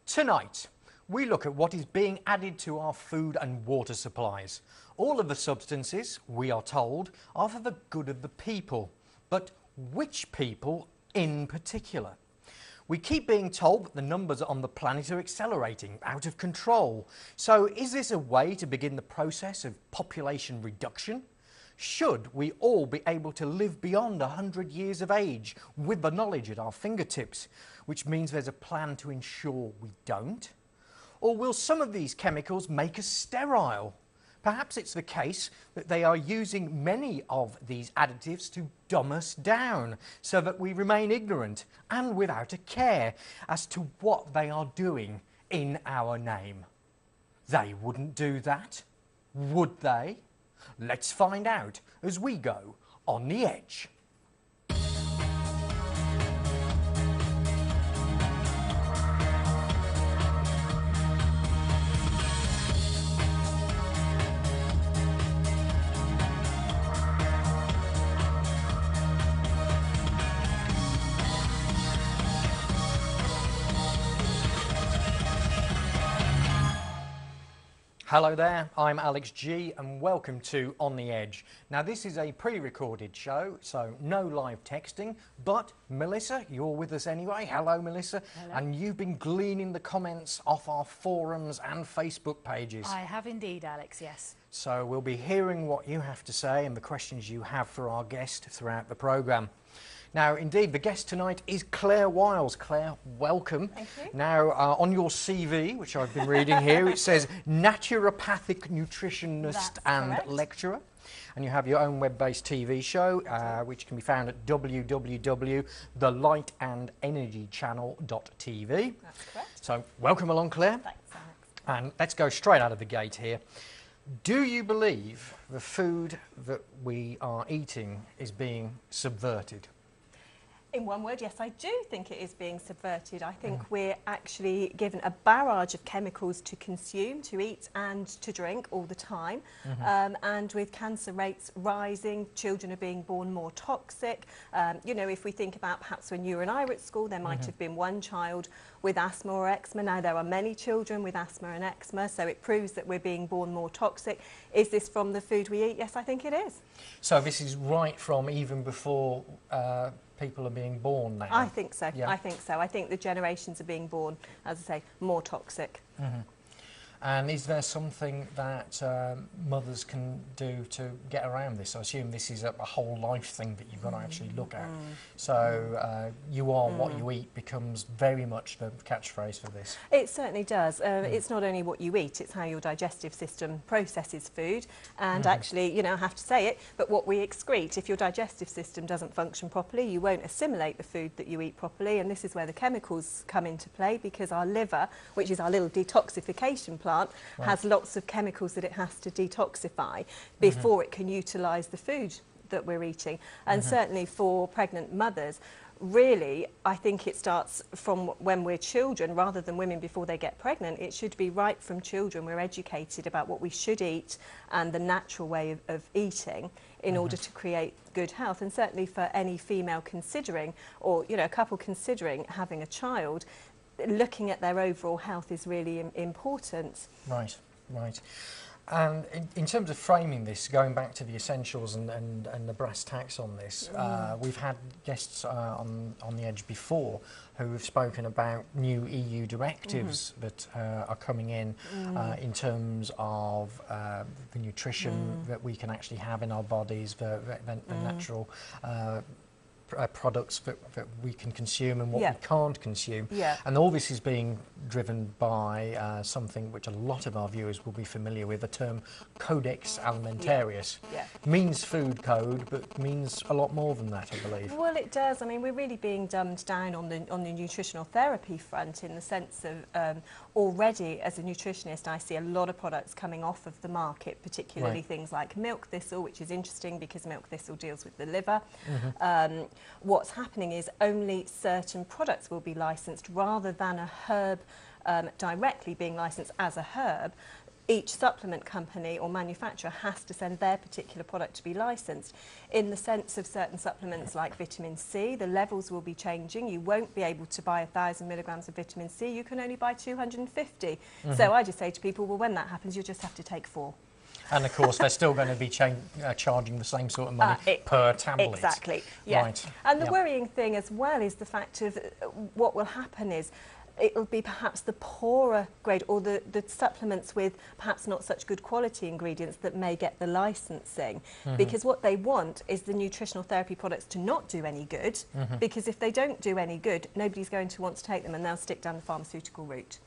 Tonight, we look at what is being added to our food and water supplies. All of the substances, we are told, are for the good of the people. But which people in particular? We keep being told that the numbers on the planet are accelerating, out of control. So is this a way to begin the process of population reduction? Should we all be able to live beyond 100 years of age with the knowledge at our fingertips, which means there's a plan to ensure we don't? Or will some of these chemicals make us sterile? Perhaps it's the case that they are using many of these additives to dumb us down so that we remain ignorant and without a care as to what they are doing in our name. They wouldn't do that, would they? Let's find out as we go on the edge. Hello there, I'm Alex G and welcome to On The Edge. Now this is a pre-recorded show, so no live texting, but Melissa, you're with us anyway. Hello Melissa. Hello. And you've been gleaning the comments off our forums and Facebook pages. I have indeed, Alex, yes. So we'll be hearing what you have to say and the questions you have for our guest throughout the programme. Now, indeed, the guest tonight is Claire Wiles. Claire, welcome. Thank you. Now, on your CV, which I've been reading here, it says Naturopathic Nutritionist That's and correct. Lecturer. And you have your own web-based TV show, which can be found at www.thelighthandenergychannel.tv. That's correct. So, welcome along, Claire. Thanks, Alex. And let's go straight out of the gate here. Do you believe the food that we are eating is being subverted? In one word, yes, I do think it is being subverted. I think we're actually given a barrage of chemicals to consume, to eat and to drink all the time. And with cancer rates rising, children are being born more toxic. You know, if we think about perhaps when you and I were at school, there might have been one child with asthma or eczema. Now there are many children with asthma and eczema, so it proves that we're being born more toxic. Is this from the food we eat? Yes, I think it is. So this is right from even before people are being born now? I think so. Yeah. I think so. I think the generations are being born, as I say, more toxic. And is there something that mothers can do to get around this? I assume this is a whole life thing that you've got to actually look at. So you are what you eat becomes very much the catchphrase for this. It certainly does. It's not only what you eat, it's how your digestive system processes food. And actually, you know, I have to say it, but what we excrete, if your digestive system doesn't function properly, you won't assimilate the food that you eat properly. And this is where the chemicals come into play, because our liver, which is our little detoxification plant, has lots of chemicals that it has to detoxify before it can utilise the food that we're eating. And certainly for pregnant mothers, really, I think it starts from when we're children rather than women before they get pregnant. It should be right from children. We're educated about what we should eat and the natural way of eating in order to create good health. And certainly for any female considering, or you know, a couple considering having a child, looking at their overall health is really important. Right, right. And in terms of framing this, going back to the essentials and the brass tacks on this, we've had guests on The Edge before who have spoken about new EU directives that are coming in terms of the nutrition that we can actually have in our bodies, the natural products that we can consume and what we can't consume. And all this is being driven by something which a lot of our viewers will be familiar with, the term Codex Alimentarius. Means food code, but means a lot more than that, I believe. Well, it does. I mean, we're really being dumbed down on the nutritional therapy front, in the sense of already as a nutritionist I see a lot of products coming off of the market, particularly things like milk thistle, which is interesting because milk thistle deals with the liver. What's happening is only certain products will be licensed rather than a herb directly being licensed as a herb. each supplement company or manufacturer has to send their particular product to be licensed. In the sense of certain supplements like vitamin C, the levels will be changing. You won't be able to buy 1,000 milligrams of vitamin C, you can only buy 250. So I just say to people, well, when that happens, you'll just have to take 4. And of course, they're still going to be charging the same sort of money per tablet. Exactly, yeah. Right. And the worrying thing as well is the fact of what will happen is it'll be perhaps the poorer grade or the supplements with perhaps not such good quality ingredients that may get the licensing, because what they want is the nutritional therapy products to not do any good, because if they don't do any good, nobody's going to want to take them and they'll stick down the pharmaceutical route.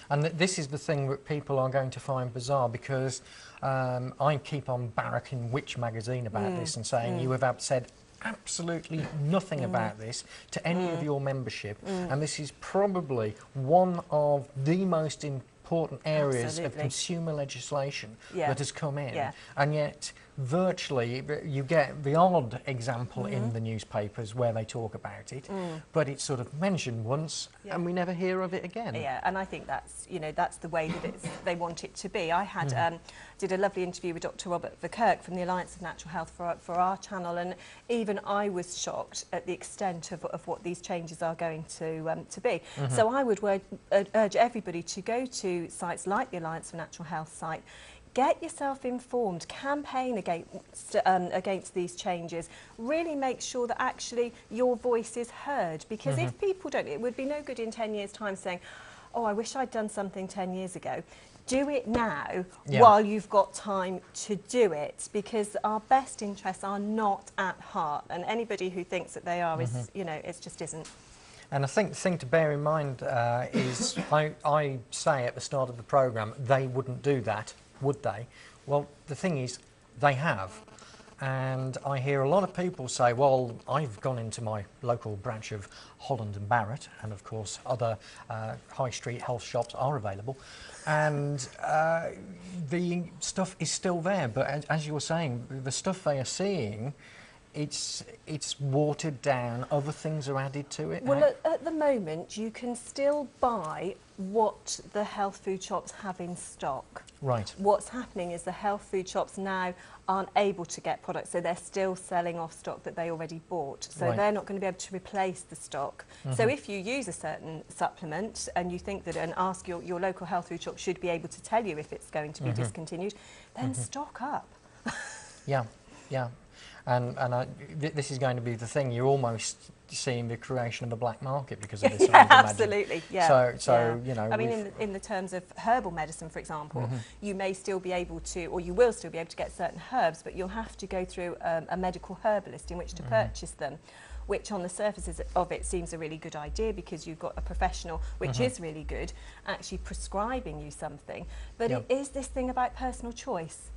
And this is the thing that people are going to find bizarre, because I keep on barracking Which magazine about this and saying you have said absolutely nothing about this to any of your membership, and this is probably one of the most important areas of consumer legislation that has come in, and yet virtually you get the odd example in the newspapers where they talk about it, but it's sort of mentioned once and we never hear of it again. Yeah, and I think that's, you know, that's the way that they want it to be. I had did a lovely interview with Dr. Robert Verkerk from the Alliance of Natural Health for our channel, and even I was shocked at the extent of what these changes are going to be. So I would urge everybody to go to sites like the Alliance for Natural Health site. Get yourself informed, campaign against these changes, really make sure that actually your voice is heard, because if people don't, it would be no good in 10 years' time saying, oh, I wish I'd done something 10 years ago. Do it now while you've got time to do it, because our best interests are not at heart, and anybody who thinks that they are is, you know, it just isn't. And I think the thing to bear in mind is I say at the start of the programme, they wouldn't do that, would they? Well, the thing is, they have. And I hear a lot of people say, well, I've gone into my local branch of Holland and Barrett, and of course other high street health shops are available, and the stuff is still there. But as you were saying, the stuff they are seeing, it's watered down, other things are added to it. Well, at the moment, you can still buy what the health food shops have in stock. Right. What's happening is the health food shops now aren't able to get products, so they're still selling off stock that they already bought. So they're not going to be able to replace the stock. So if you use a certain supplement and you think that, and ask your local health food shop should be able to tell you if it's going to be discontinued, then stock up. Yeah. And this is going to be the thing. You're almost seeing the creation of the black market because of this. Yeah, absolutely. Yeah. So you know. I mean, in the terms of herbal medicine, for example, you may still be able to, or you will still be able to get certain herbs, but you'll have to go through a medical herbalist in which to purchase them, which on the surface of it seems a really good idea, because you've got a professional, which is really good, actually prescribing you something. But it is this thing about personal choice.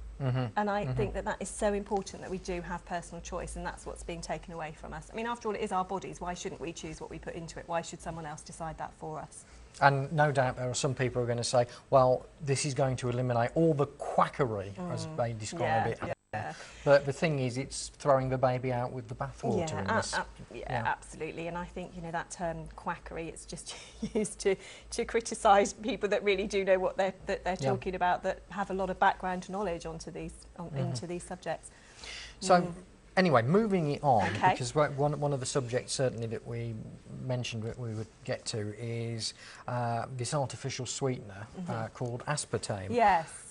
And I think that is so important, that we do have personal choice, and that's what's being taken away from us. I mean, after all, it is our bodies. Why shouldn't we choose what we put into it? Why should someone else decide that for us? And no doubt there are some people who are going to say, well, this is going to eliminate all the quackery, as they describe it. Yeah. But the thing is, it's throwing the baby out with the bathwater in this. Absolutely. And I think, you know, that term quackery, it's just used to criticise people that really do know what they're talking about, that have a lot of background knowledge into these subjects. So anyway, moving it on, because one of the subjects certainly that we mentioned that we would get to is this artificial sweetener called aspartame. Yes.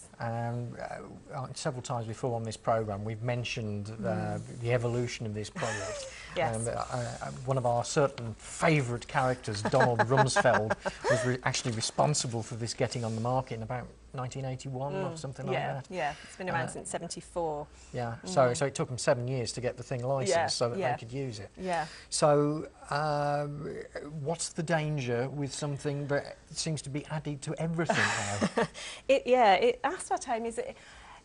Several times before on this programme we've mentioned the evolution of this product. Yes. One of our certain favourite characters, Donald Rumsfeld, was actually responsible for this getting on the market in about 1981 or something like that. Yeah, it's been around since 74. Yeah, so it took them 7 years to get the thing licensed so that they could use it. Yeah. So what's the danger with something that seems to be added to everything now? Aspartame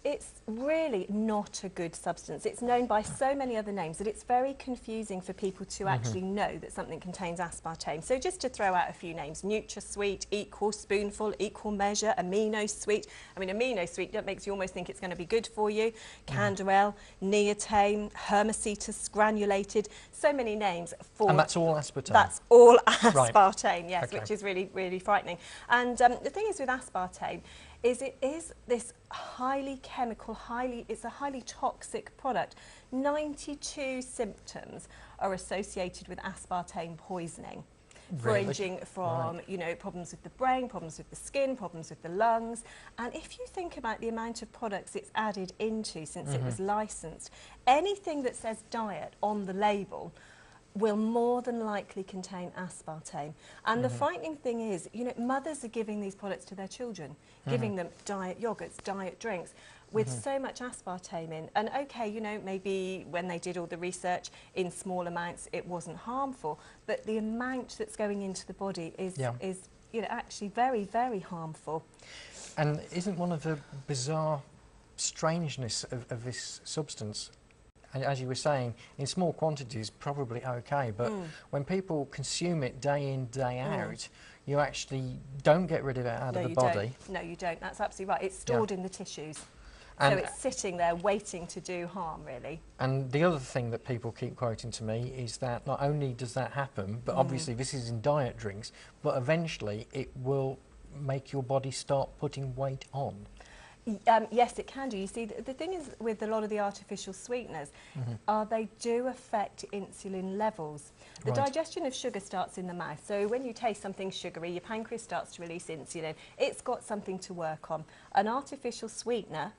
it's really not a good substance. It's known by so many other names that it's very confusing for people to actually know that something contains aspartame. So just to throw out a few names: NutraSweet, Equal, Spoonful, Equal Measure, Amino Sweet. I mean, Amino Sweet, that makes you almost think it's going to be good for you. Canderel, Neotame, Hermecetus, Granulated, so many names for... And that's all aspartame? That's all aspartame, yes, Okay. which is really, really frightening. And the thing is with aspartame, is it is this highly chemical, it's a highly toxic product. 92 symptoms are associated with aspartame poisoning. Really? Ranging from, you know, problems with the brain, problems with the skin, problems with the lungs. And if you think about the amount of products it's added into since it was licensed, anything that says diet on the label will more than likely contain aspartame. And the frightening thing is, you know, mothers are giving these products to their children, giving them diet yogurts, diet drinks, with so much aspartame in. And okay, you know, maybe when they did all the research in small amounts, it wasn't harmful, but the amount that's going into the body is you know, actually very, very harmful. And isn't one of the bizarre strangeness of this substance, and as you were saying, in small quantities probably okay, but when people consume it day in, day out, you actually don't get rid of it out of the body. No, you don't. That's absolutely right. It's stored in the tissues. And so it's sitting there waiting to do harm, really. And the other thing that people keep quoting to me is that not only does that happen, but obviously this is in diet drinks, but eventually it will make your body start putting weight on. Yes, it can do. You see, the thing is with a lot of the artificial sweeteners, they do affect insulin levels. The digestion of sugar starts in the mouth. So when you taste something sugary, your pancreas starts to release insulin. It's got something to work on. An artificial sweetener,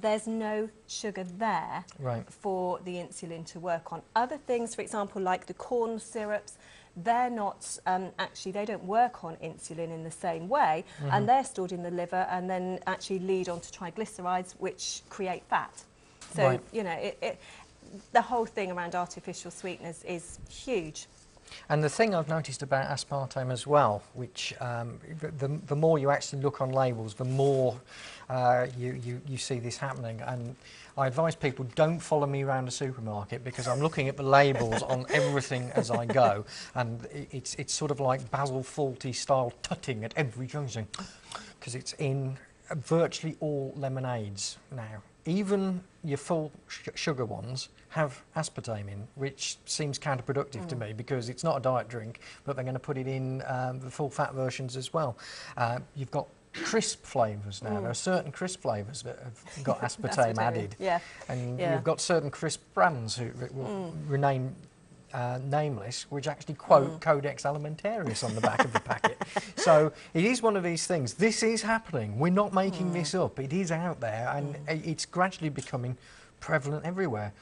there's no sugar there for the insulin to work on. Other things, for example, like the corn syrups, they're not actually, they don't work on insulin in the same way, and they're stored in the liver and then actually lead on to triglycerides, which create fat. So, you know, the whole thing around artificial sweeteners is huge. And the thing I've noticed about aspartame as well, which the more you actually look on labels, the more you see this happening. And I advise people, don't follow me around the supermarket, because I'm looking at the labels on everything as I go, and it's sort of like Basil Fawlty style tutting at every junction, because it's in virtually all lemonades now. Even your full sugar ones have aspartame in, which seems counterproductive to me, because it's not a diet drink, but they're going to put it in the full fat versions as well. You've got crisp flavours now. There are certain crisp flavours that have got aspartame added. And you've got certain crisp brands who will remain nameless, which actually quote Codex Alimentarius on the back of the packet. So it is one of these things. This is happening. We're not making this up. It is out there, and it's gradually becoming prevalent everywhere.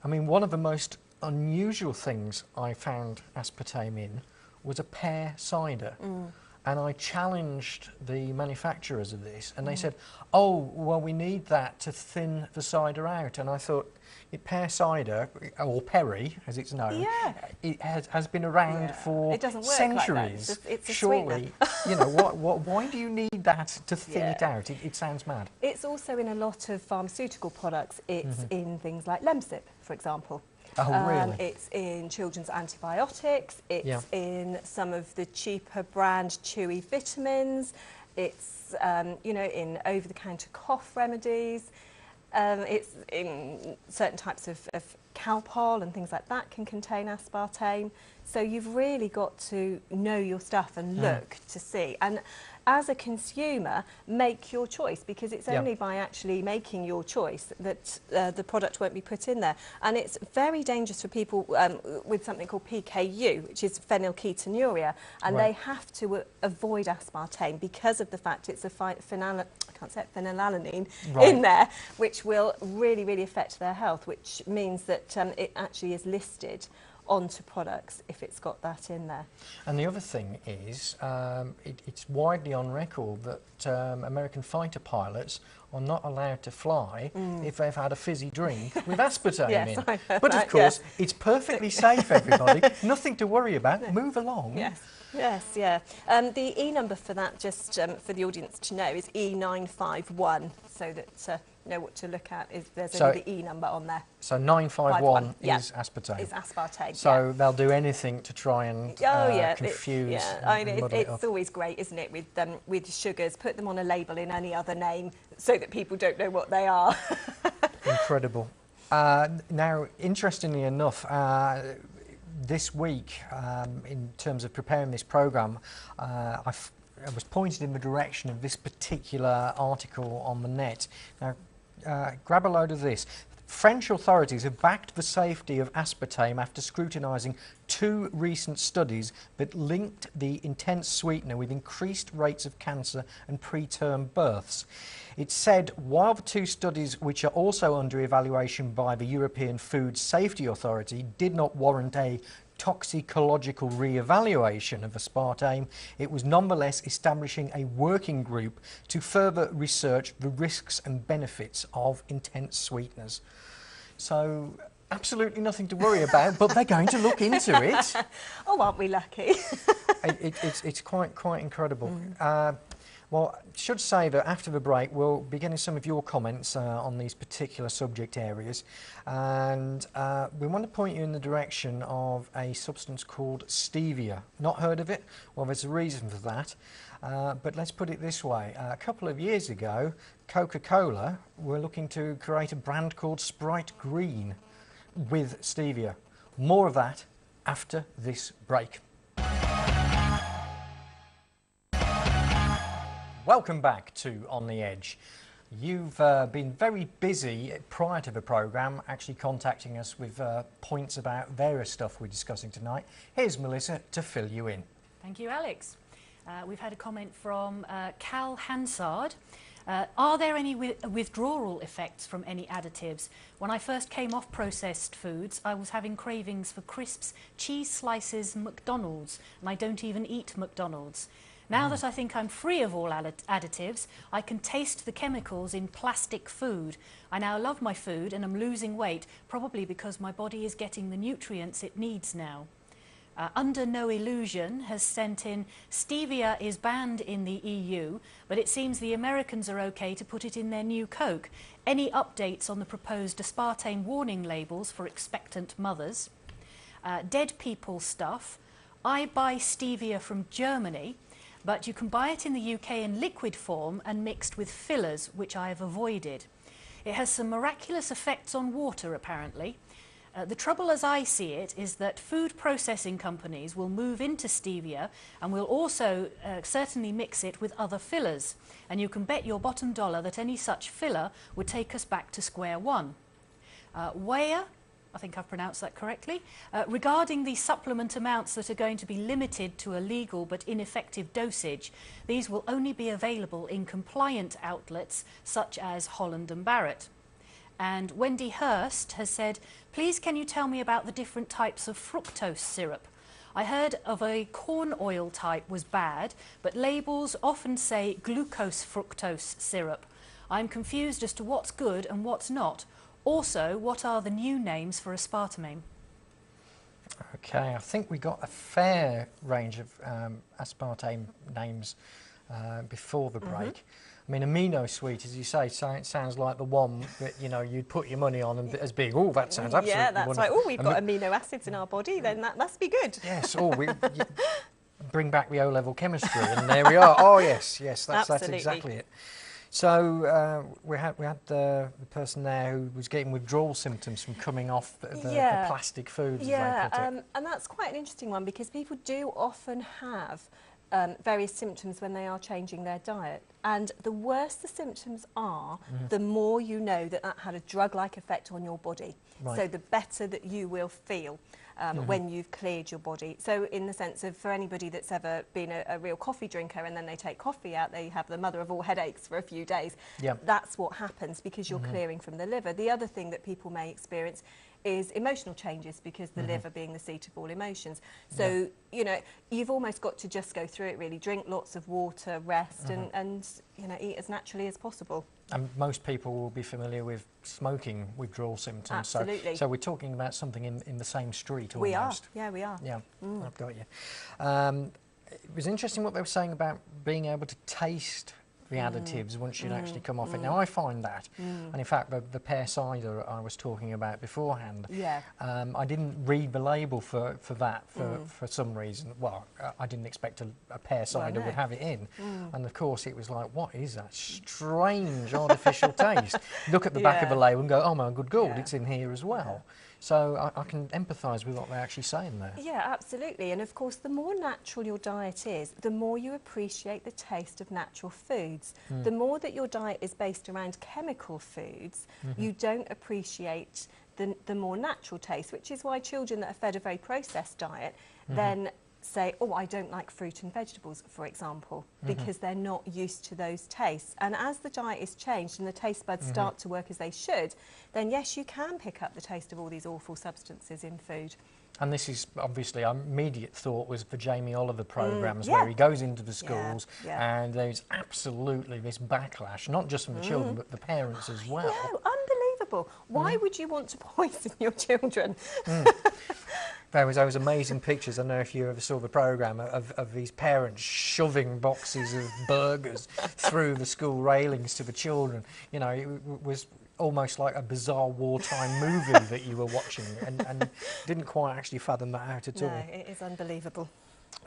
I mean, one of the most unusual things I found aspartame in was a pear cider. And I challenged the manufacturers of this, and they said, oh, well, we need that to thin the cider out. And I thought, pear cider, or perry as it's known, it has been around for centuries. Like it's a surely, you know, why do you need that to thin it out? It sounds mad. It's also in a lot of pharmaceutical products. It's in things like Lemsip, for example. Oh, really? It's in children's antibiotics. It's in some of the cheaper brand chewy vitamins. It's, you know, in over-the-counter cough remedies. It's in certain types of Calpol and things like that can contain aspartame. So you've really got to know your stuff and look to see. And as a consumer, make your choice, because it's only by actually making your choice that the product won't be put in there. And it's very dangerous for people with something called PKU, which is phenylketonuria, and they have to avoid aspartame because of the fact it's a phenylalanine in there, which will really, really affect their health, which means that it actually is listed onto products if it's got that in there. And the other thing is, it's widely on record that American fighter pilots are not allowed to fly if they've had a fizzy drink with aspartame in. But of course, it's perfectly safe, everybody. Nothing to worry about. Move along. The E number for that, just for the audience to know, is E951, so that you know what to look at. Is there's only the E number on there. So 951 is aspartame. It's aspartame. So they'll do anything to try and confuse. It's always great, isn't it, with sugars? Put them on a label in any other name so that people don't know what they are. Incredible. Now, interestingly enough, this week, in terms of preparing this programme, was pointed in the direction of this particular article on the net. Now, grab a load of this. French authorities have backed the safety of aspartame after scrutinising 2 recent studies that linked the intense sweetener with increased rates of cancer and preterm births. It said while the 2 studies, which are also under evaluation by the European Food Safety Authority, did not warrant a toxicological re-evaluation of aspartame, it was nonetheless establishing a working group to further research the risks and benefits of intense sweeteners. So absolutely nothing to worry about, but they're going to look into it. Oh, aren't we lucky? It's quite incredible. Well, I should say that after the break we'll be getting some of your comments on these particular subject areas, and we want to point you in the direction of a substance called stevia. Not heard of it? Well, there's a reason for that, but let's put it this way. A couple of years ago, Coca-Cola were looking to create a brand called Sprite Green with stevia. More of that after this break. Welcome back to On the Edge. You've been very busy prior to the programme actually contacting us with points about various stuff we're discussing tonight. Here's Melissa to fill you in. Thank you, Alex. We've had a comment from Cal Hansard. Are there any withdrawal effects from any additives? When I first came off processed foods, I was having cravings for crisps, cheese slices, McDonald's, and I don't even eat McDonald's. Now that I think I'm free of all additives, I can taste the chemicals in plastic food. I now love my food and am losing weight, probably because my body is getting the nutrients it needs now. Under No Illusion has sent in, stevia is banned in the EU, but it seems the Americans are okay to put it in their new Coke. Any updates on the proposed aspartame warning labels for expectant mothers? Dead people stuff. I buy stevia from Germany, but you can buy it in the UK in liquid form and mixed with fillers, which I have avoided. It has some miraculous effects on water, apparently. The trouble as I see it is that food processing companies will move into stevia and will also certainly mix it with other fillers. And you can bet your bottom dollar that any such filler would take us back to square one. Weyer, I think I've pronounced that correctly, regarding the supplement amounts that are going to be limited to a legal but ineffective dosage, these will only be available in compliant outlets such as Holland and Barrett. And Wendy Hurst has said, please can you tell me about the different types of fructose syrup? I heard of a corn oil type was bad, but labels often say glucose fructose syrup. I'm confused as to what's good and what's not. Also, what are the new names for aspartame? Okay, I think we got a fair range of aspartame names before the break. I mean, amino sweet, as you say, sounds like the one that, you know, you'd put your money on and as being, oh, that sounds absolutely Yeah, that's wonderful. right. Oh, we've got amino acids in our body, then that must be good. Yes, bring back the O-level chemistry, and there we are. Oh, yes, that's exactly it. So we had the person there who was getting withdrawal symptoms from coming off the plastic foods, as they put it. And that's quite an interesting one because people do often have various symptoms when they are changing their diet. And the worse the symptoms are, the more you know that that had a drug-like effect on your body. Right. So the better that you will feel when you've cleared your body. So in the sense of, for anybody that's ever been a real coffee drinker and then they take coffee out, they have the mother of all headaches for a few days. Yep. That's what happens because you're clearing from the liver. The other thing that people may experience is emotional changes because the liver being the seat of all emotions. So, you know, you've almost got to just go through it really, drink lots of water, rest and you know, eat as naturally as possible. And most people will be familiar with smoking withdrawal symptoms. Absolutely. So we're talking about something in the same street almost. We are, yeah, we are. Yeah, I've got you. It was interesting what they were saying about being able to taste the additives once you'd actually come off it. Now I find that, and in fact the pear cider I was talking about beforehand, I didn't read the label for that for some reason. Well, I didn't expect a pear cider would have it in, and of course it was like, what is that strange artificial taste? Look at the back of the label and go, oh my good God, it's in here as well. So I can empathise with what they're actually saying there. Yeah, absolutely. And of course, the more natural your diet is, the more you appreciate the taste of natural foods. The more that your diet is based around chemical foods, you don't appreciate the more natural taste, which is why children that are fed a very processed diet then say, oh, I don't like fruit and vegetables, for example, because they're not used to those tastes. And as the diet is changed and the taste buds start to work as they should, then yes, you can pick up the taste of all these awful substances in food. And this is obviously, our immediate thought was for Jamie Oliver programmes where he goes into the schools and there's absolutely this backlash, not just from the children but the parents as well. No, unbelievable. Why would you want to poison your children? There was those amazing pictures, I don't know if you ever saw the programme, of these parents shoving boxes of burgers through the school railings to the children. You know, it was almost like a bizarre wartime movie that you were watching, and didn't quite actually fathom that out at all. No, it is unbelievable.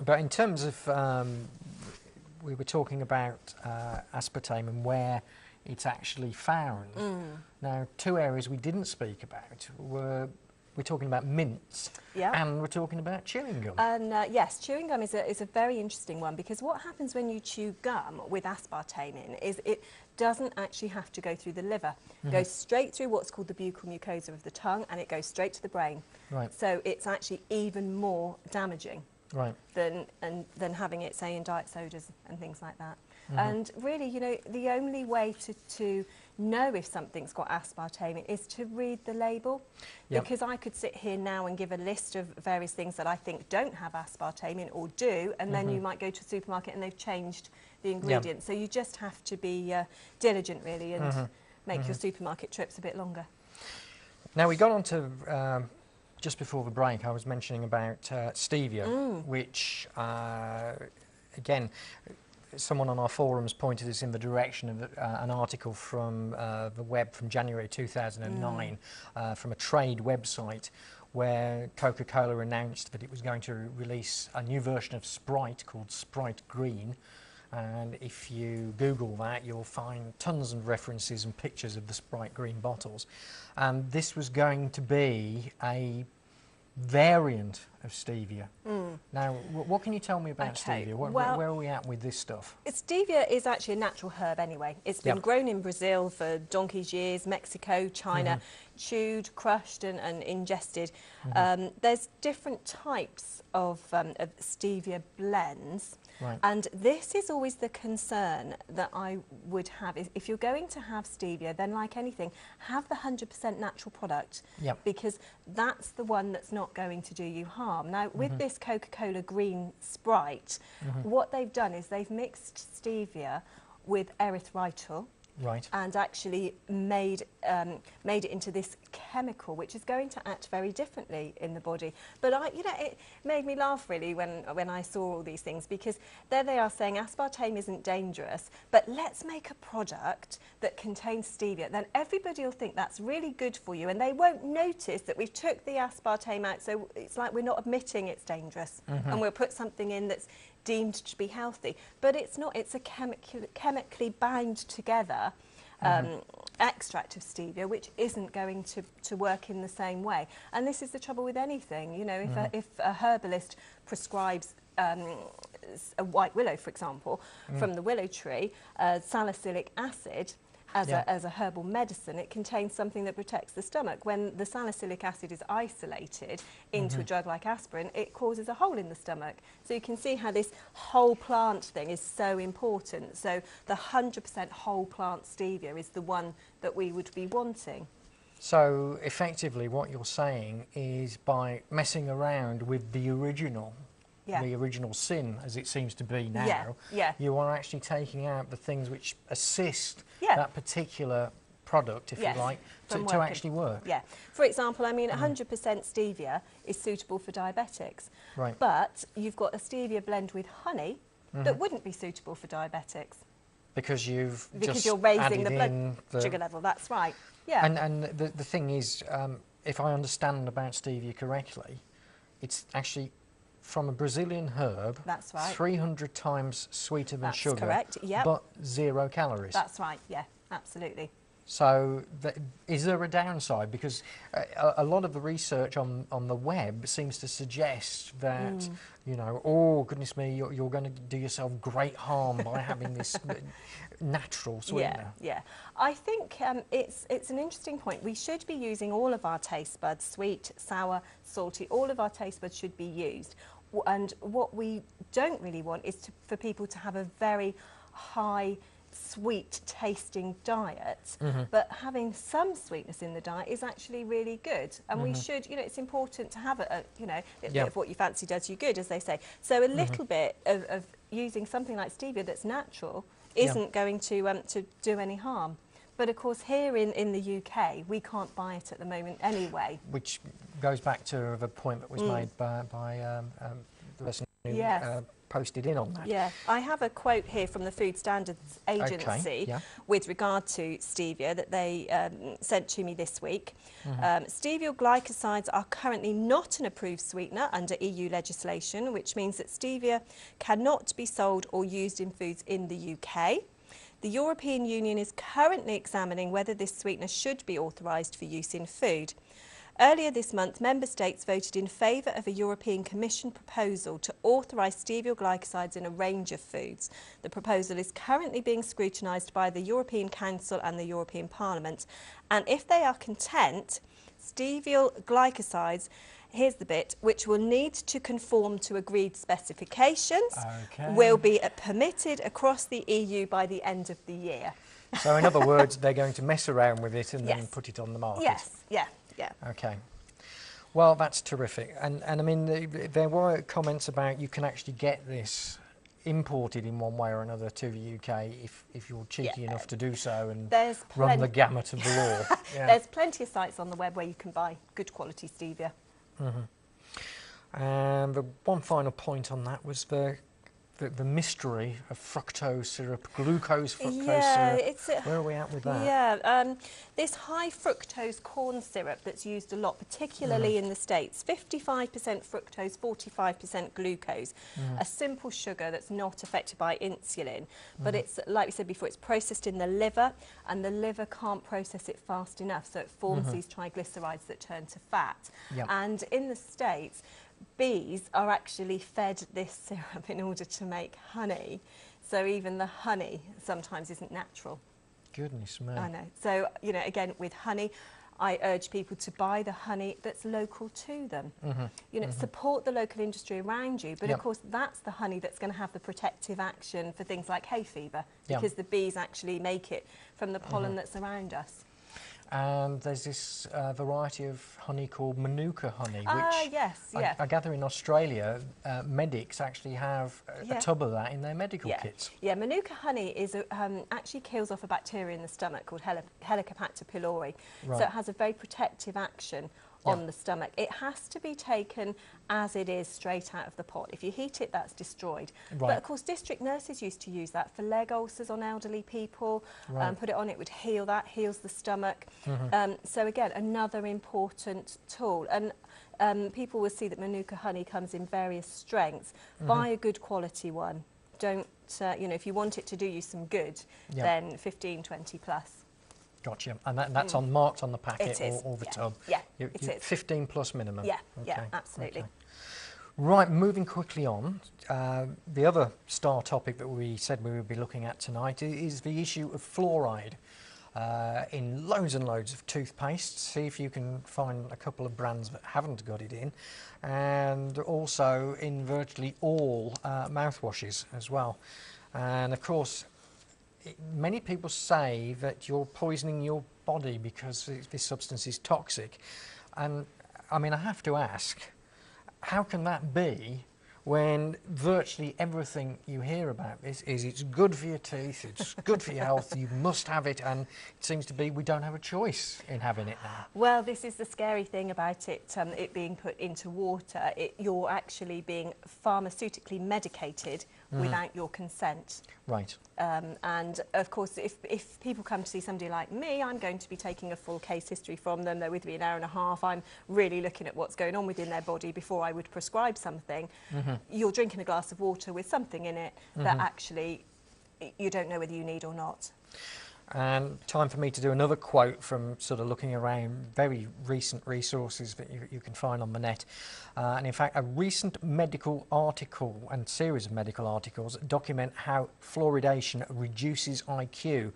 But in terms of, we were talking about aspartame and where it's actually found. Now, two areas we didn't speak about were, we're talking about mints and we're talking about chewing gum. And yes, chewing gum is a very interesting one, because what happens when you chew gum with aspartame in is it doesn't actually have to go through the liver. It goes straight through what's called the buccal mucosa of the tongue, and it goes straight to the brain. Right. So it's actually even more damaging than having it, say, in diet sodas and things like that. And really, you know, the only way to know if something's got aspartame is to read the label. Because I could sit here now and give a list of various things that I think don't have aspartame in or do, and then you might go to a supermarket and they've changed the ingredients. So you just have to be diligent, really, and make your supermarket trips a bit longer. Now, we got on to, just before the break, I was mentioning about stevia, which, again, someone on our forums pointed us in the direction of an article from the web from January 2009 from a trade website where Coca-Cola announced that it was going to release a new version of Sprite called Sprite Green. And if you Google that, you'll find tons of references and pictures of the Sprite Green bottles. And this was going to be a variant of stevia. Now, what can you tell me about stevia? Where are we at with this stuff? Stevia is actually a natural herb anyway. It's been grown in Brazil for donkey's years, Mexico, China, chewed, crushed and ingested. There's different types of stevia blends. And this is always the concern that I would have. If you're going to have stevia, then like anything, have the 100% natural product, because that's the one that's not going to do you harm. Now, with this Coca-Cola Green Sprite, what they've done is they've mixed stevia with erythritol, and actually made it into this chemical, which is going to act very differently in the body. But you know, it made me laugh really when I saw all these things, because there they are saying aspartame isn't dangerous, but let's make a product that contains stevia. Then everybody will think that's really good for you, and they won't notice that we've took the aspartame out. So it's like we're not admitting it's dangerous, and we'll put something in that's deemed to be healthy, but it's not. It's a chemically bound together extract of stevia, which isn't going to work in the same way. And this is the trouble with anything. You know, if a herbalist prescribes a white willow, for example, from the willow tree, salicylic acid, as a herbal medicine, it contains something that protects the stomach. When the salicylic acid is isolated into a drug like aspirin, it causes a hole in the stomach. So you can see how this whole plant thing is so important. So the 100% whole plant stevia is the one that we would be wanting. So effectively what you're saying is, by messing around with the original, the original sin, as it seems to be now, you are actually taking out the things which assist that particular product, if you like, to actually work. For example, I mean, 100% stevia is suitable for diabetics, but you've got a stevia blend with honey that wouldn't be suitable for diabetics. Because you're raising the blood sugar level, that's right. And the thing is, if I understand about stevia correctly, it's actually from a Brazilian herb, 300 times sweeter than sugar, correct, but 0 calories. That's right, absolutely. So is there a downside? Because a lot of the research on the web seems to suggest that, you know, oh, goodness me, you're going to do yourself great harm by having this natural sweetener. Yeah. I think it's an interesting point. We should be using all of our taste buds, sweet, sour, salty, all of our taste buds should be used. And what we don't really want is for people to have a very high sweet tasting diet, but having some sweetness in the diet is actually really good, and we should, you know, it's important to have a you know, a bit of what you fancy does you good, as they say. So a little bit of using something like stevia that's natural isn't going to do any harm. But of course here in the UK we can't buy it at the moment anyway, which goes back to the point that was made by the person who posted in on that. Yeah, I have a quote here from the Food Standards Agency with regard to stevia that they sent to me this week. Stevia glycosides are currently not an approved sweetener under EU legislation, which means that stevia cannot be sold or used in foods in the UK. The European Union is currently examining whether this sweetener should be authorised for use in food. Earlier this month, Member States voted in favour of a European Commission proposal to authorise stevia glycosides in a range of foods. The proposal is currently being scrutinised by the European Council and the European Parliament. And if they are content, stevia glycosides, here's the bit, which will need to conform to agreed specifications, will be permitted across the EU by the end of the year. So in other words, they're going to mess around with it and then put it on the market? Yes, yeah. Okay. Well, that's terrific. And I mean, there were comments about you can actually get this imported in one way or another to the UK if you're cheeky enough to do so and run the gamut of the law. There's plenty of sites on the web where you can buy good quality stevia. And the one final point on that was the mystery of fructose syrup, glucose fructose syrup. Where are we at with that? This high fructose corn syrup that's used a lot, particularly in the States, 55% fructose, 45% glucose, a simple sugar that's not affected by insulin, but it's, like we said before, it's processed in the liver, and the liver can't process it fast enough, so it forms these triglycerides that turn to fat. And in the States, bees are actually fed this syrup in order to make honey, so even the honey sometimes isn't natural. Goodness me. I know. So, you know, again, with honey, I urge people to buy the honey that's local to them. You know, support the local industry around you, but of course that's the honey that's going to have the protective action for things like hay fever, because the bees actually make it from the pollen that's around us. And there's this variety of honey called Manuka honey, which I gather in Australia, medics actually have a tub of that in their medical kits. Yeah, Manuka honey is actually kills off a bacteria in the stomach called Helicobacter pylori. So it has a very protective action on the stomach. It has to be taken as it is, straight out of the pot. If you heat it, that's destroyed. But of course, district nurses used to use that for leg ulcers on elderly people. Put it on, it would heal that, heals the stomach. So again, another important tool. And people will see that Manuka honey comes in various strengths. Buy a good quality one. Don't, you know, if you want it to do you some good, then 15, 20 plus. Gotcha. And that's marked on the packet or the tub? Yeah, it is. 15 plus minimum? Yeah, absolutely. Okay. Right, moving quickly on, the other star topic that we said we would be looking at tonight is the issue of fluoride in loads and loads of toothpaste. See if you can find a couple of brands that haven't got it in, and also in virtually all mouthwashes as well. And of course, many people say that you're poisoning your body because this substance is toxic. And I mean, I have to ask, how can that be when virtually everything you hear about this is it's good for your teeth, it's good for your health, you must have it, and it seems to be we don't have a choice in having it now. Well, this is the scary thing about it, it being put into water. You're actually being pharmaceutically medicated without your consent. Right. And of course, if people come to see somebody like me, I'm going to be taking a full case history from them. They're with me an hour and a half. I'm really looking at what's going on within their body before I would prescribe something. You're drinking a glass of water with something in it that actually you don't know whether you need or not. And time for me to do another quote from sort of looking around very recent resources that you can find on the net. And in fact, a recent medical article and series of medical articles document how fluoridation reduces IQ.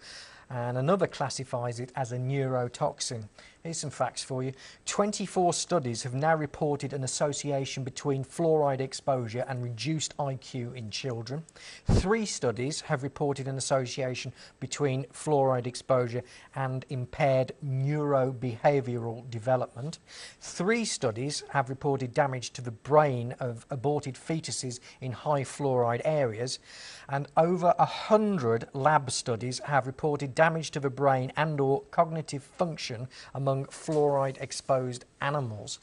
And another classifies it as a neurotoxin. Here's some facts for you. 24 studies have now reported an association between fluoride exposure and reduced IQ in children. 3 studies have reported an association between fluoride exposure and impaired neurobehavioral development. 3 studies have reported damage to the brain of aborted fetuses in high fluoride areas. And over 100 lab studies have reported damage to the brain and or cognitive function among fluoride exposed animals.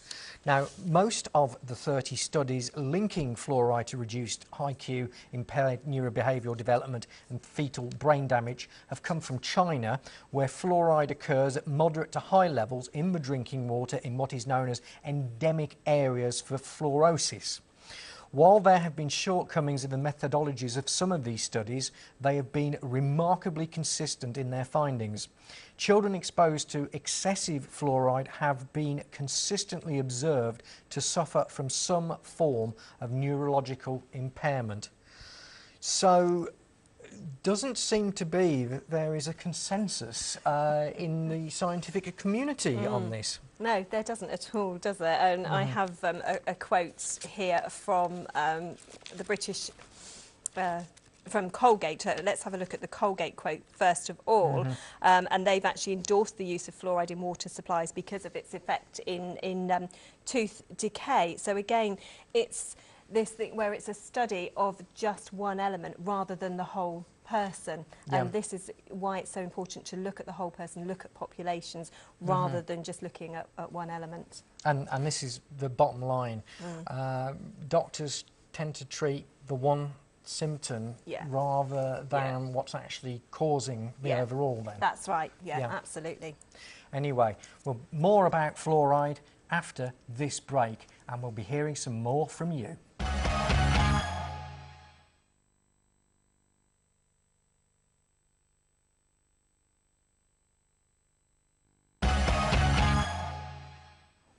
Now, most of the 30 studies linking fluoride to reduced IQ, impaired neurobehavioral development and fetal brain damage have come from China, where fluoride occurs at moderate to high levels in the drinking water in what is known as endemic areas for fluorosis. While there have been shortcomings in the methodologies of some of these studies, they have been remarkably consistent in their findings. Children exposed to excessive fluoride have been consistently observed to suffer from some form of neurological impairment. So, doesn't seem to be that there is a consensus in the scientific community on this. No, there doesn't at all, does there? And I have a quote here from the British, from Colgate. Let's have a look at the Colgate quote first of all. And they've actually endorsed the use of fluoride in water supplies because of its effect in tooth decay. So again, it's this thing where it's a study of just one element rather than the whole person. And this is why it's so important to look at the whole person, look at populations rather than just looking at one element. And this is the bottom line. Doctors tend to treat the one symptom rather than what's actually causing the overall then. That's right, absolutely. Anyway, well, more about fluoride after this break, and we'll be hearing some more from you.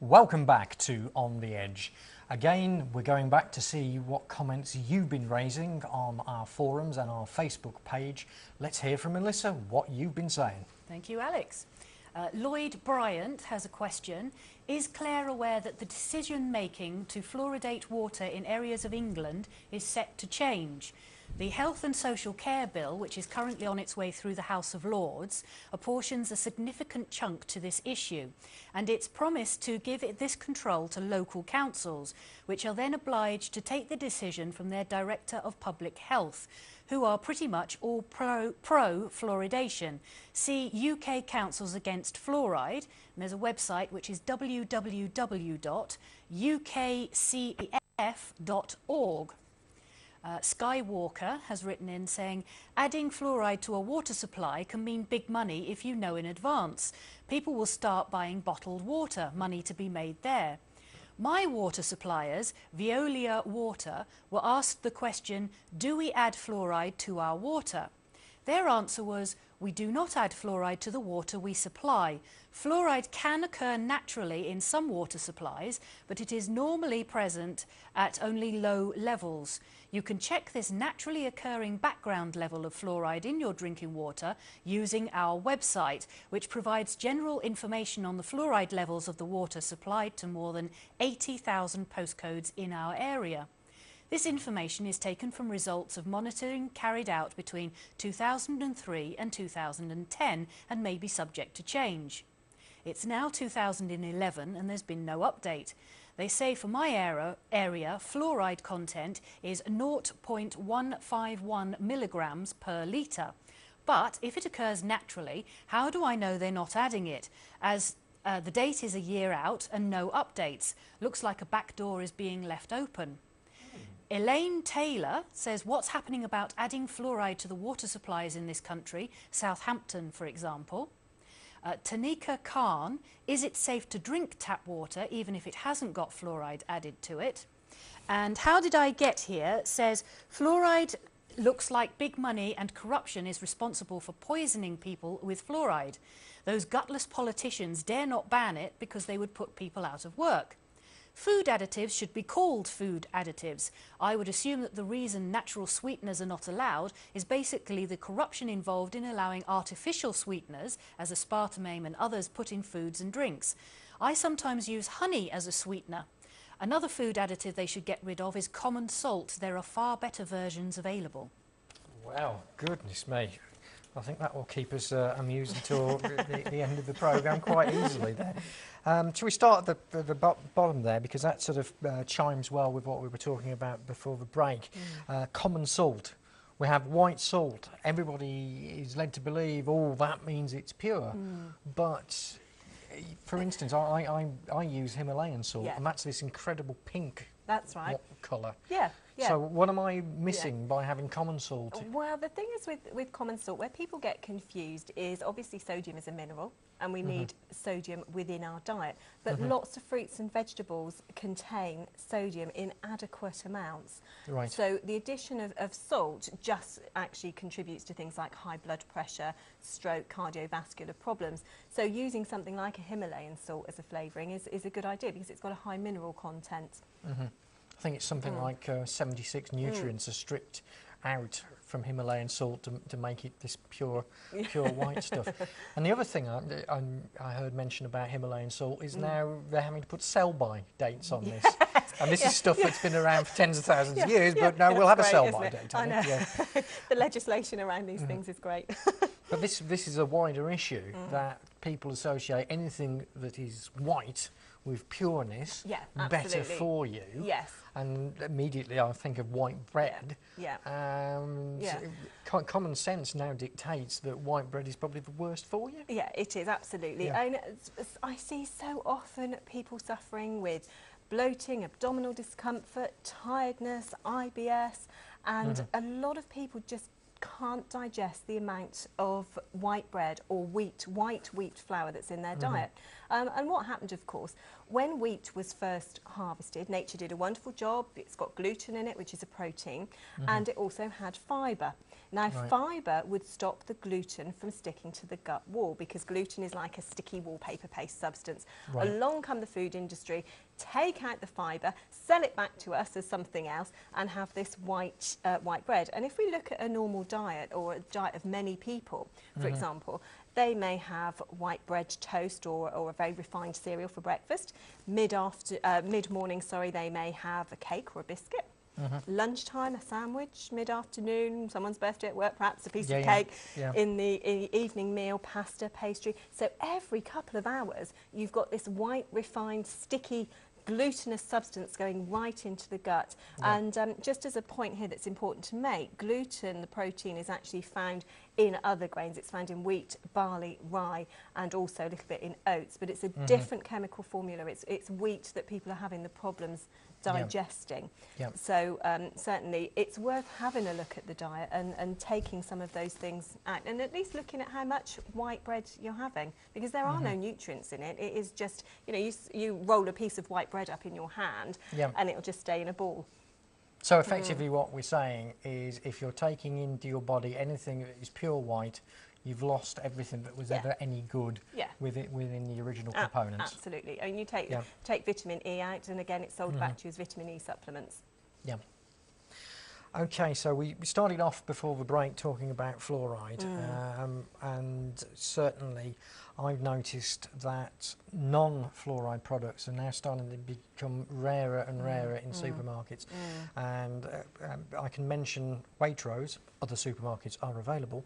Welcome back to On the Edge. Again, we're going back to see what comments you've been raising on our forums and our Facebook page. Let's hear from Melissa what you've been saying. Thank you, Alex. Lloyd Bryant has a question. Is Claire aware that the decision-making to fluoridate water in areas of England is set to change? The Health and Social Care Bill, which is currently on its way through the House of Lords, apportions a significant chunk to this issue, and it's promised to give this control to local councils, which are then obliged to take the decision from their Director of Public Health, who are pretty much all pro-fluoridation. See UK Councils Against Fluoride, and there's a website which is www.ukcef.org. Skywalker has written in saying, adding fluoride to a water supply can mean big money if you know in advance. People will start buying bottled water, money to be made there. My water suppliers, Veolia Water, were asked the question, do we add fluoride to our water? Their answer was, we do not add fluoride to the water we supply. Fluoride can occur naturally in some water supplies, but it is normally present at only low levels. You can check this naturally occurring background level of fluoride in your drinking water using our website, which provides general information on the fluoride levels of the water supplied to more than 80,000 postcodes in our area. This information is taken from results of monitoring carried out between 2003 and 2010 and may be subject to change. It's now 2011 and there's been no update. They say for my area, fluoride content is 0.151 milligrams per litre. But if it occurs naturally, how do I know they're not adding it? As the date is a year out and no updates. Looks like a back door is being left open. Elaine Taylor says, what's happening about adding fluoride to the water supplies in this country, Southampton for example. Tanika Khan, is it safe to drink tap water even if it hasn't got fluoride added to it? And How Did I Get Here says, fluoride Looks like big money and corruption is responsible for poisoning people with fluoride. Those gutless politicians dare not ban it because they would put people out of work. Food additives should be called food additives. I would assume that the reason natural sweeteners are not allowed is basically the corruption involved in allowing artificial sweeteners, as aspartame and others, put in foods and drinks. I sometimes use honey as a sweetener. Another food additive they should get rid of is common salt. There are far better versions available. Wow, goodness me. I think that will keep us amused until the end of the programme quite easily there. Shall we start at the bottom there, because that sort of chimes well with what we were talking about before the break. Common salt. We have white salt. Everybody is led to believe, oh, that means it's pure. But, for instance, I use Himalayan salt, and that's this incredible pink colour. Yeah. Yeah. So what am I missing by having common salt? Well, the thing is with common salt, where people get confused is obviously sodium is a mineral and we need sodium within our diet. But lots of fruits and vegetables contain sodium in adequate amounts. Right. So the addition of salt just actually contributes to things like high blood pressure, stroke, cardiovascular problems. So using something like a Himalayan salt as a flavouring is a good idea because it's got a high mineral content. I think it's something like 76 nutrients are stripped out from Himalayan salt to make it this pure white stuff. And the other thing I heard mentioned about Himalayan salt is now they're having to put sell-by dates on this. And this is stuff that's been around for tens of thousands of years, but now we'll have a sell-by date on it. Yeah. The legislation around these things is great. But this is a wider issue that people associate anything that is white with pureness, better for you. Yes. And immediately I think of white bread. Yeah. Common sense now dictates that white bread is probably the worst for you. Yeah, it is, absolutely. Yeah. And I see so often people suffering with bloating, abdominal discomfort, tiredness, IBS, and a lot of people just can't digest the amount of white bread or white wheat flour that's in their diet. And what happened, of course, when wheat was first harvested, nature did a wonderful job. It's got gluten in it, which is a protein, and it also had fibre. Now, fibre would stop the gluten from sticking to the gut wall because gluten is like a sticky wallpaper paste substance. Along come the food industry, take out the fibre, sell it back to us as something else, and have this white bread. And if we look at a normal diet or a diet of many people, for example, they may have white bread toast or a very refined cereal for breakfast. Mid-morning, they may have a cake or a biscuit. Lunchtime, a sandwich. Mid-afternoon, someone's birthday at work, perhaps a piece of cake. In the evening meal, pasta, pastry. So every couple of hours, you've got this white, refined, sticky, glutinous substance going right into the gut. And just as a point here that's important to make, gluten, the protein, is actually found in other grains. It's found in wheat, barley, rye, and also a little bit in oats. But it's a different chemical formula. It's wheat that people are having the problems digesting. So certainly it's worth having a look at the diet and taking some of those things out and at least looking at how much white bread you're having, because there are no nutrients in it. It is just, you roll a piece of white bread up in your hand and it'll just stay in a ball. So effectively what we're saying is if you're taking into your body anything that is pure white, you've lost everything that was ever any good within the original components. Absolutely. I mean, you take vitamin E out, and again, it's sold back to you as vitamin E supplements. Yeah. Okay, so we started off before the break talking about fluoride, and certainly I've noticed that non-fluoride products are now starting to become rarer and rarer in supermarkets. And I can mention Waitrose, other supermarkets are available.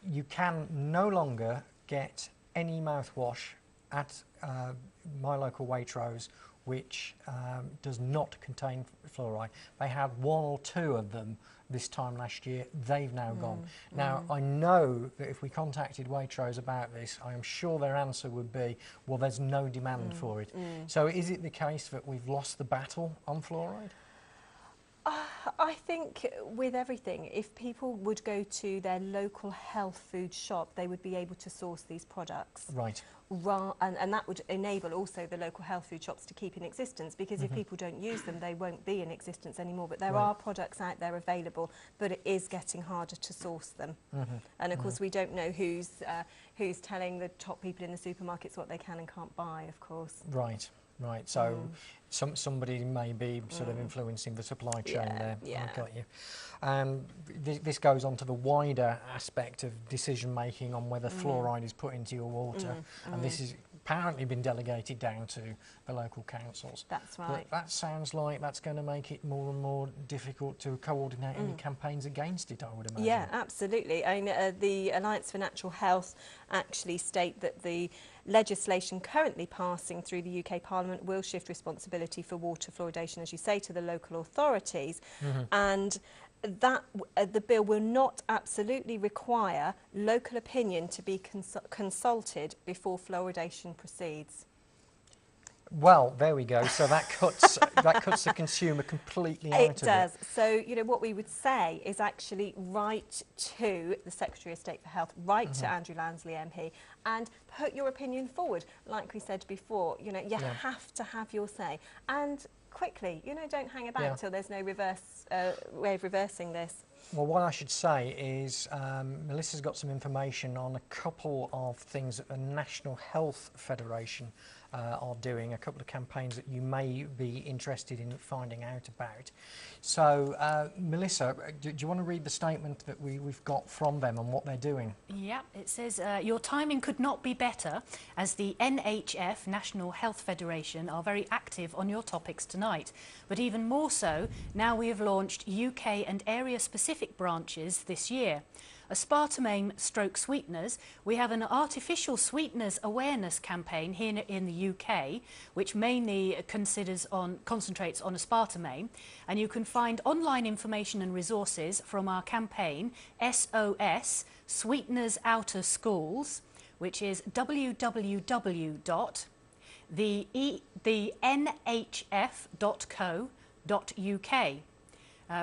You can no longer get any mouthwash at my local Waitrose which does not contain fluoride. They had one or two of them this time last year. They've now gone. Now, I know that if we contacted Waitrose about this, I am sure their answer would be, well, there's no demand for it. So is it the case that we've lost the battle on fluoride? I think with everything, if people would go to their local health food shop, they would be able to source these products. Right. And that would enable also the local health food shops to keep in existence, because if people don't use them, they won't be in existence anymore. But there are products out there available, but it is getting harder to source them. And of course, we don't know who's telling the top people in the supermarkets what they can and can't buy, of course. Right. Right, so somebody may be sort of influencing the supply chain there. Yeah. I got you. This goes on to the wider aspect of decision making on whether fluoride is put into your water, and this has apparently been delegated down to the local councils. That's right. But that sounds like that's going to make it more and more difficult to coordinate any campaigns against it, I would imagine. Yeah, absolutely. I mean, the Alliance for Natural Health actually state that the legislation currently passing through the UK Parliament will shift responsibility for water fluoridation, as you say, to the local authorities, and that the bill will not absolutely require local opinion to be consulted before fluoridation proceeds. Well, there we go. So that cuts the consumer completely out of it. It does. So, you know, what we would say is actually write to the Secretary of State for Health, write to Andrew Lansley MP, and put your opinion forward. Like we said before, you know, you have to have your say. And quickly, you know, don't hang about till there's no way of reversing this. Well, what I should say is Melissa's got some information on a couple of things that the National Health Federation are doing, a couple of campaigns that you may be interested in finding out about. So, Melissa, do you want to read the statement that we've got from them on what they're doing? Yeah, it says, your timing could not be better, as the NHF, National Health Federation, are very active on your topics tonight. But even more so, now we have launched UK and area-specific branches this year. Aspartame stroke sweeteners, we have an artificial sweeteners awareness campaign here in the UK, which mainly concentrates on aspartame, and you can find online information and resources from our campaign SOS Sweeteners Out of Schools, which is www.thenhf.co.uk.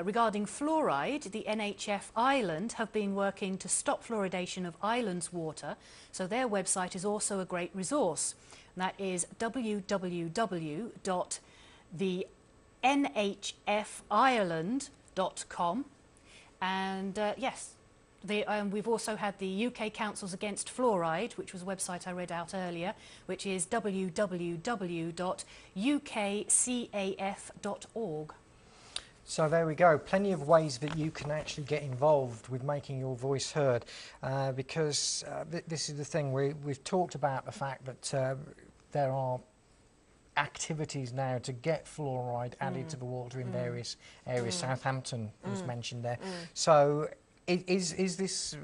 Regarding fluoride, the NHF Ireland have been working to stop fluoridation of Ireland's water, so their website is also a great resource. And that is www.thenhfireland.com. And yes, we've also had the UK Councils Against Fluoride, which was a website I read out earlier, which is www.ukcaf.org. So there we go, plenty of ways that you can actually get involved with making your voice heard, because this is the thing, we've talked about the fact that there are activities now to get fluoride added to the water in various areas. Southampton was mentioned there. So is this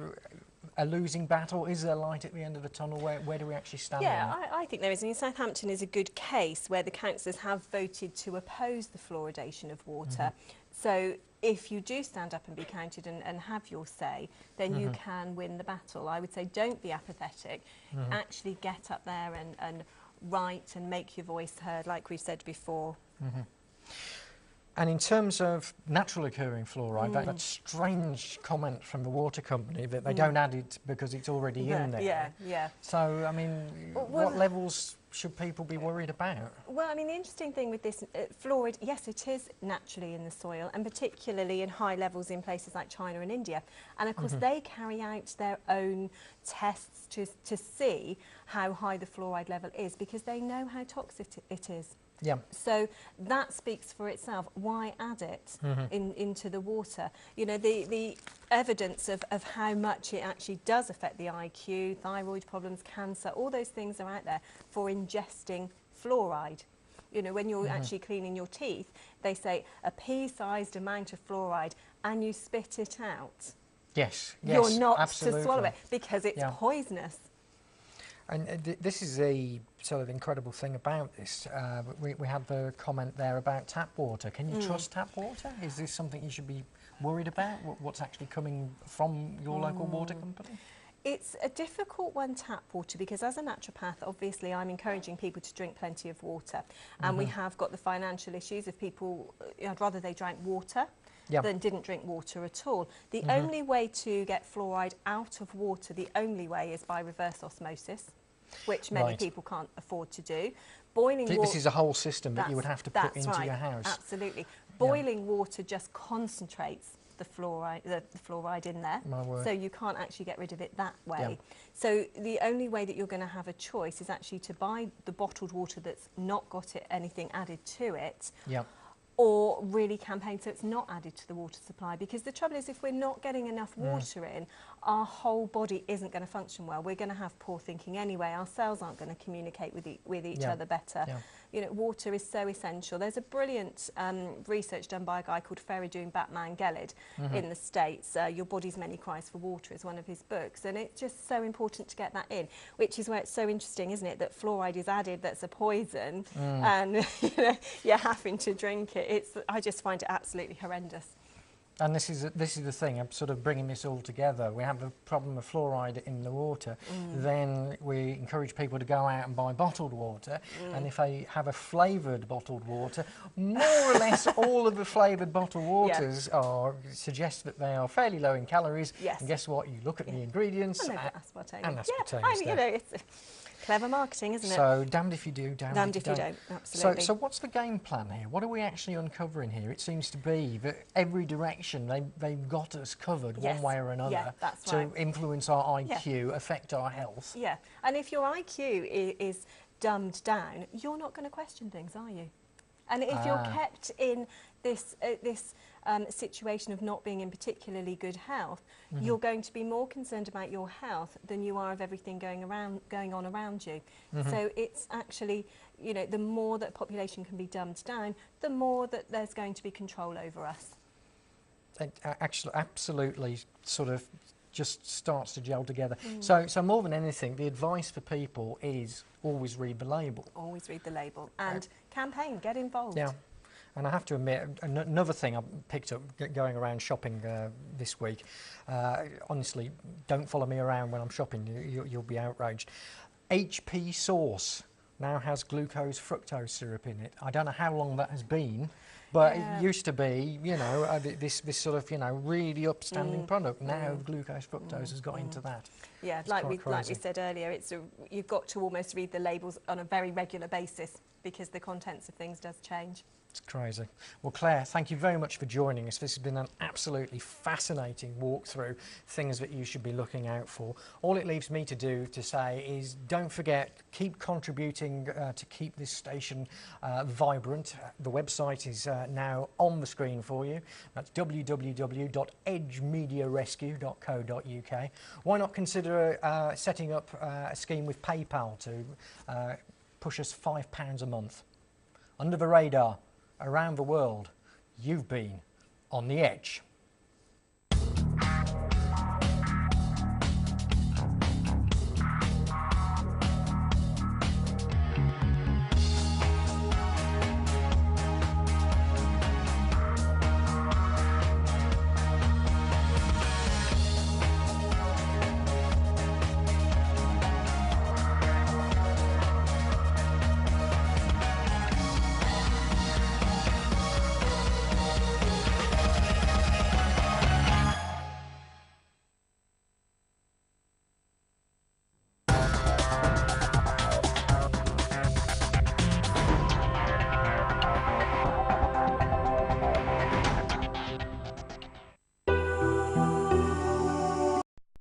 a losing battle? Is there light at the end of the tunnel? Where do we actually stand? Yeah, I think there is. I mean, Southampton is a good case where the councillors have voted to oppose the fluoridation of water. So if you do stand up and be counted and have your say, then you can win the battle. I would say don't be apathetic. Actually get up there and write and make your voice heard, like we've said before. And in terms of natural occurring fluoride, that strange comment from the water company that they don't add it because it's already in there. Yeah. So, I mean, what levels should people be worried about? Well, I mean, the interesting thing with this fluoride, yes, it is naturally in the soil, and particularly in high levels in places like China and India. And of course, they carry out their own tests to see how high the fluoride level is, because they know how toxic it is. Yeah. So that speaks for itself. Why add it into the water? You know, the evidence of how much it actually does affect the IQ, thyroid problems, cancer, all those things are out there for ingesting fluoride. You know, when you're actually cleaning your teeth, they say a pea-sized amount of fluoride and you spit it out. Yes, You're not absolutely. to swallow it because it's poisonous. And this is the sort of incredible thing about this. We had the comment there about tap water. Can you trust tap water? Is this something you should be worried about? What's actually coming from your local water company? It's a difficult one, tap water, because as a naturopath, obviously I'm encouraging people to drink plenty of water. And we have got the financial issues of people, I'd rather they drank water than didn't drink water at all. The only way to get fluoride out of water, the only way, is by reverse osmosis, which many people can't afford to do. Boiling water. This is a whole system that you would have to put into your house. Absolutely. Boiling water just concentrates the fluoride in there, so you can't actually get rid of it that way. So the only way that you're going to have a choice is actually to buy the bottled water that's not got anything added to it, or really campaign so it's not added to the water supply, because the trouble is, if we're not getting enough water in, our whole body isn't going to function well. We're going to have poor thinking anyway. Our cells aren't going to communicate with each other better. You know, water is so essential. There's a brilliant research done by a guy called Feridun Batman Gelid in the States. Your Body's Many Cries for Water is one of his books, and it's just so important to get that in, which is where it's so interesting, isn't it, that fluoride is added, that's a poison, and you know, you're having to drink it. I just find it absolutely horrendous. And this is the thing, I'm sort of bringing this all together. We have a problem of fluoride in the water, then we encourage people to go out and buy bottled water, and if they have a flavoured bottled water, more or less all of the flavoured bottled waters suggest that they are fairly low in calories, and guess what, you look at the ingredients, and aspartame. You know, it's clever marketing, isn't it? So damned if you do, damned if you don't. Absolutely. So what's the game plan here? What are we actually uncovering here? It seems to be that every direction they've got us covered one way or another to influence our IQ, affect our health. Yeah, and if your IQ is dumbed down, you're not going to question things, are you? And if you're kept in this situation of not being in particularly good health, you're going to be more concerned about your health than you are of everything going on around you. So it's actually, you know, the more that population can be dumbed down, the more that there's going to be control over us. It actually, absolutely, sort of just starts to gel together. So more than anything, the advice for people is always read the label. Always read the label and campaign, get involved. Yeah. And I have to admit, another thing I picked up going around shopping this week, honestly, don't follow me around when I'm shopping, you'll be outraged. HP sauce now has glucose fructose syrup in it. I don't know how long that has been, but it used to be, you know, this sort of, you know, really upstanding product. Now glucose fructose has got into that. Yeah, like we said earlier, you've got to almost read the labels on a very regular basis, because the contents of things does change. It's crazy. Well, Claire, thank you very much for joining us. This has been an absolutely fascinating walk through things that you should be looking out for. All it leaves me to do to say is don't forget, keep contributing to keep this station vibrant. The website is now on the screen for you. That's www.edgemediarescue.co.uk. Why not consider setting up a scheme with PayPal to push us £5 a month? Under the radar, around the world, you've been on the edge.